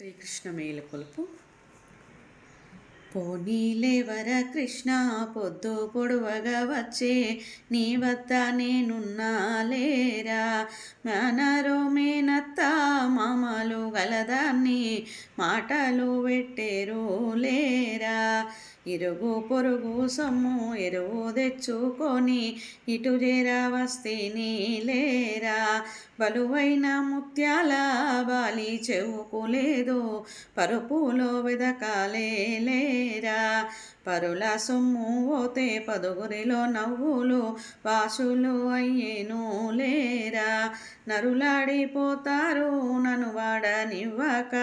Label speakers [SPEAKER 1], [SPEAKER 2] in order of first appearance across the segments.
[SPEAKER 1] శ్రీకృష్ణ మేలుకొలుపు. పోనీలేవర కృష్ణ పొద్దు పొడువగా వచ్చే నీ వద్ద నేనున్నాలేరా. మనరో మేనత్త మామలు గలదాన్ని మాటలు పెట్టేరు లేరా. ఇరుగు పొరుగు సొమ్ము ఎరువు తెచ్చుకొని ఇటు చేరా వస్తేని లేరా. బలువైన ముత్యాల బాలి చెవుకులేదు పరుపులో వెదకాలే లేరా. పరుల సొమ్ము పోతే పదుగురిలో నవ్వులు వాసులు అయ్యేను లేరా. నరులాడిపోతారు నన్ను వాడనివ్వక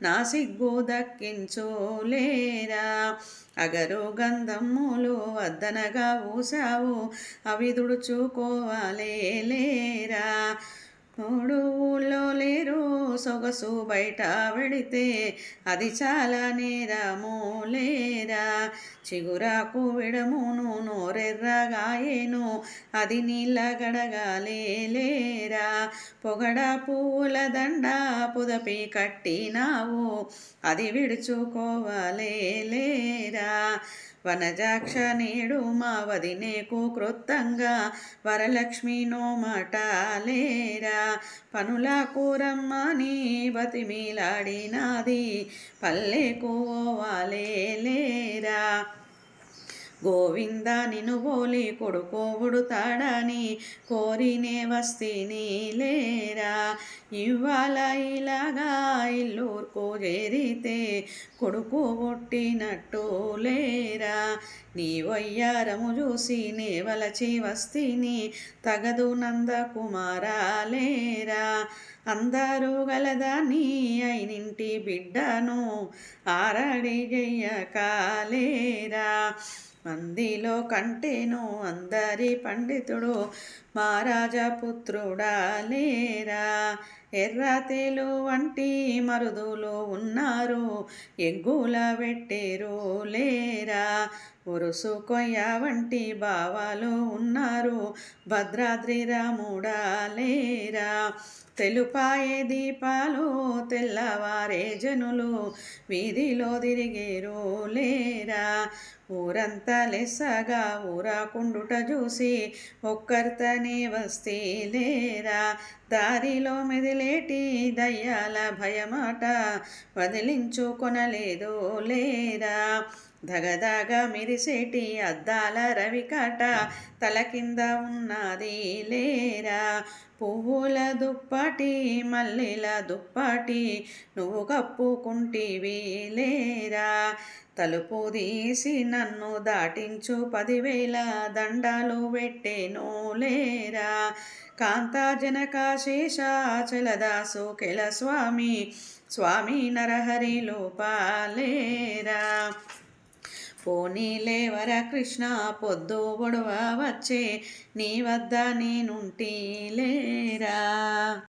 [SPEAKER 1] నా సిగ్గు దక్కించు లేరా. అగరు గంధములు వద్దనగా ఊసావు అవి దుడుచుకోవాలే లేరా. మూడు ఊళ్ళో లేరు సొగసు బయట పెడితే అది చాలా నేరము లేరా. చిగురాకు విడమును నోరెర్రగాయేను అది నీళ్ళ గడగాలే లేరా. పొగడ పువ్వుల దండ పుదపి కట్టినావు అది విడుచుకోవాలే లేరా. వనజాక్ష నేడు మా వదినేకు క్రొత్తంగా వరలక్ష్మి నోమాట లేరా. పనుల కూరమ్మని బతిమిలాడినాది పల్లెకు పోవాలే లేరా. గోవింద నిన్ను బోలి కొడుకో ఉడుతాడని కోరినే వస్తేని లేరా. ఇవాళ ఇలాగా ఇల్లూర్కు చేరితే కొడుకు పుట్టినట్టు లేరా. నీ వయ్యారము చూసి నేవలచి వస్తిని తగదు నందకుమారా లేరా. అందరూ గలదాన్ని అయినింటి బిడ్డను ఆరడి చెయ్యకాలేరా. మందిలో కంటేను అందరి పండితుడు మహారాజపుత్రుడా లేరా. ఎర్రతేలు వంటి మరుదులు ఉన్నారు ఎగ్గుల పెట్టేరు లేరా. ఉరుసు కొయ్య వంటి బావాలు ఉన్నారు భద్రాద్రి రాముడా లేరా. తెలుపాయే దీపాలు తెల్లవారే జనులు వీధిలో తిరిగేరు లేరా. ఊరంతా లెస్సగా ఊరాకుండుట చూసి ఒక్కర్తనే వస్తే లేరా. దారిలో మెదిలేటి దయ్యాల భయమాట వదిలించుకొనలేదు లేరా. దగదగ మెరిసేటి అద్దాల రవికాట తల కింద ఉన్నది లేరా. పువ్వుల దుప్పటి మల్లెల దుప్పటి నువ్వు కప్పుకుంటివి లేరా. తలుపు తీసి నన్ను దాటించు 10,000 దండాలు పెట్టేను లేరా. కాంతా జనక శేషాచలదాసు కెల స్వామి స్వామి నరహరి లోపాలేరా. పోనీలేవర కృష్ణ పొద్దు పొడవ వచ్చే నీ వద్ద నేనుంటి లేరా.